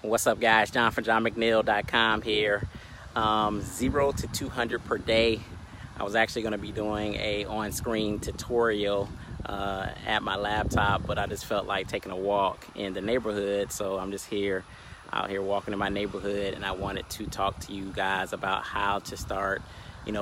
What's up, guys? John from JohnMcNeil.com here. 0 to 200 per day. I was actually going to be doing a on-screen tutorial at my laptop, but I just felt like taking a walk in the neighborhood, so I'm just out here walking in my neighborhood, and I wanted to talk to you guys about how to start,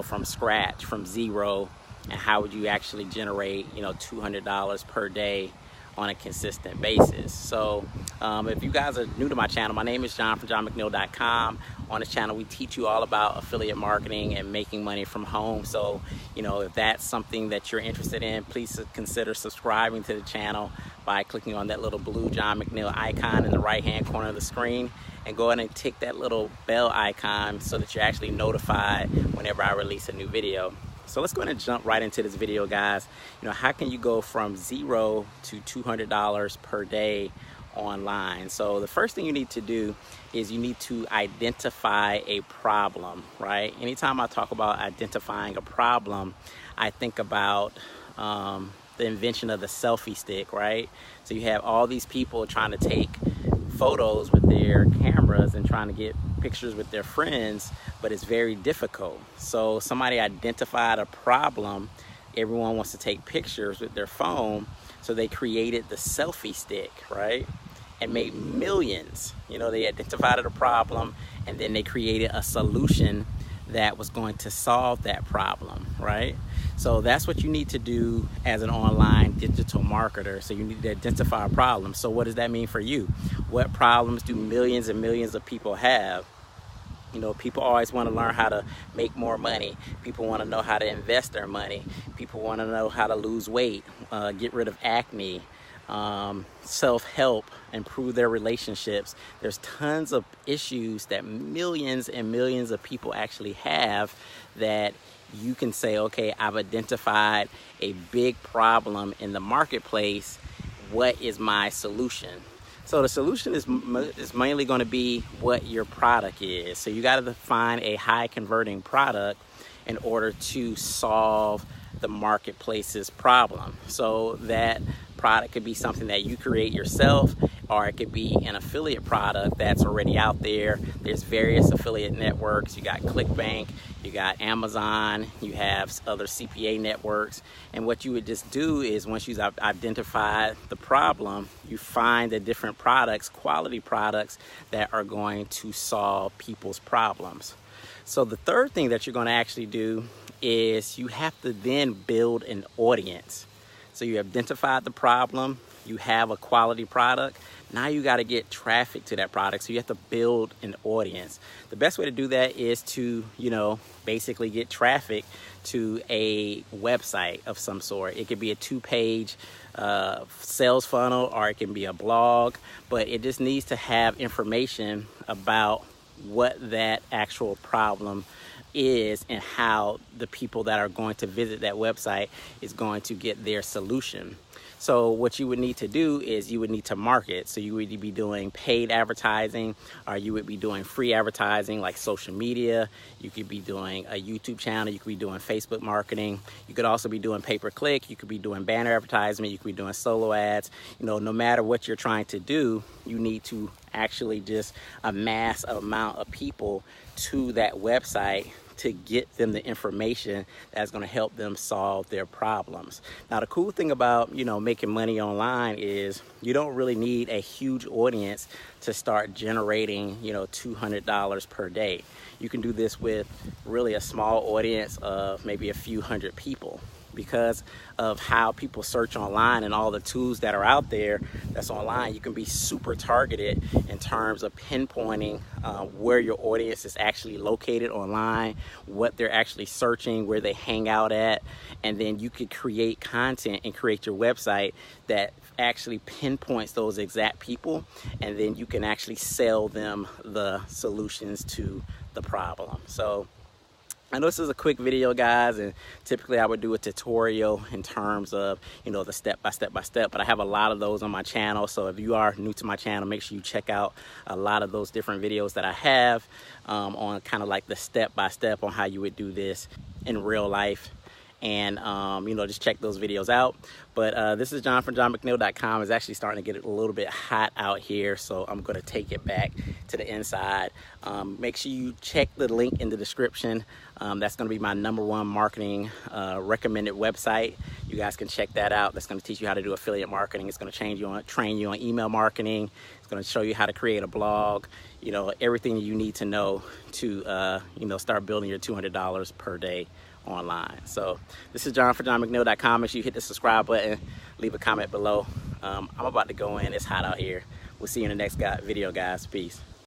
from scratch, from zero, and how would you actually generate, $200 per day on a consistent basis. So if you guys are new to my channel, my name is John from JohnMcNeil.com. On this channel, we teach you all about affiliate marketing and making money from home. So, if that's something that you're interested in, please consider subscribing to the channel by clicking on that little blue John McNeil icon in the right-hand corner of the screen, and go ahead and tick that little bell icon so that you're actually notified whenever I release a new video. So let's go ahead and jump right into this video, guys. How can you go from 0 to $200 per day online? So the first thing you need to do is you need to identify a problem, right? Anytime I talk about identifying a problem, I think about the invention of the selfie stick, right? So you have all these people trying to take photos with their cameras and trying to get pictures with their friends, but it's very difficult. So somebody identified a problem. Everyone wants to take pictures with their phone, so they created the selfie stick, right? And made millions. They identified a problem, and then they created a solution that was going to solve that problem, right? So that's what you need to do as an online digital marketer. So you need to identify a problem. So what does that mean for you? What problems do millions and millions of people have? People always want to learn how to make more money. People want to know how to invest their money. People want to know how to lose weight, get rid of acne, self-help, improve their relationships. There's tons of issues that millions and millions of people actually have that you can say, okay, I've identified a big problem in the marketplace. What is my solution? So the solution is mainly going to be what your product is. So you got to find a high converting product in order to solve the marketplace's problem. So that product could be something that you create yourself, or it could be an affiliate product that's already out there. There's various affiliate networks. You got ClickBank, you got Amazon, you have other CPA networks. And what you would just do is, once you've identified the problem, you find the different products, quality products, that are going to solve people's problems. So the third thing that you're going to actually do is you have to then build an audience. So you identified the problem, you have a quality product. Now you got to get traffic to that product. So you have to build an audience. The best way to do that is to, basically get traffic to a website of some sort. It could be a 2-page sales funnel, or it can be a blog, but it just needs to have information about what that actual problem is and how the people that are going to visit that website is going to get their solution. So what you would need to do is you would need to market. So you would be doing paid advertising, or you would be doing free advertising like social media. You could be doing a YouTube channel. You could be doing Facebook marketing. You could also be doing pay-per-click. You could be doing banner advertisement. You could be doing solo ads. No matter what you're trying to do, you need to actually just amass an amount of people to that website to get them the information that's going to help them solve their problems. Now, the cool thing about, making money online is you don't really need a huge audience to start generating, $200 per day. You can do this with really a small audience of maybe a few hundred people. Because of how people search online and all the tools that are out there that's online, you can be super targeted in terms of pinpointing where your audience is actually located online, what they're actually searching, where they hang out at, and then you could create content and create your website that actually pinpoints those exact people, and then you can actually sell them the solutions to the problem. So I know this is a quick video, guys, and typically I would do a tutorial in terms of, the step by step, but I have a lot of those on my channel. So if you are new to my channel, make sure you check out a lot of those different videos that I have on kind of like the step by step on how you would do this in real life. and you know, just check those videos out. But this is John from JohnMcNeil.com. It's actually starting to get a little bit hot out here, so I'm going to take it back to the inside. Make sure you check the link in the description. That's going to be my #1 marketing recommended website. You guys can check that out. That's going to teach you how to do affiliate marketing. It's going to train you on email marketing. It's going to show you how to create a blog. You know, everything you need to know to you know, start building your $200 per day online. So this is John for JohnMcNeil.com. Make sure you hit the subscribe button, leave a comment below. I'm about to go in. It's hot out here. We'll see you in the next video, guys. Peace.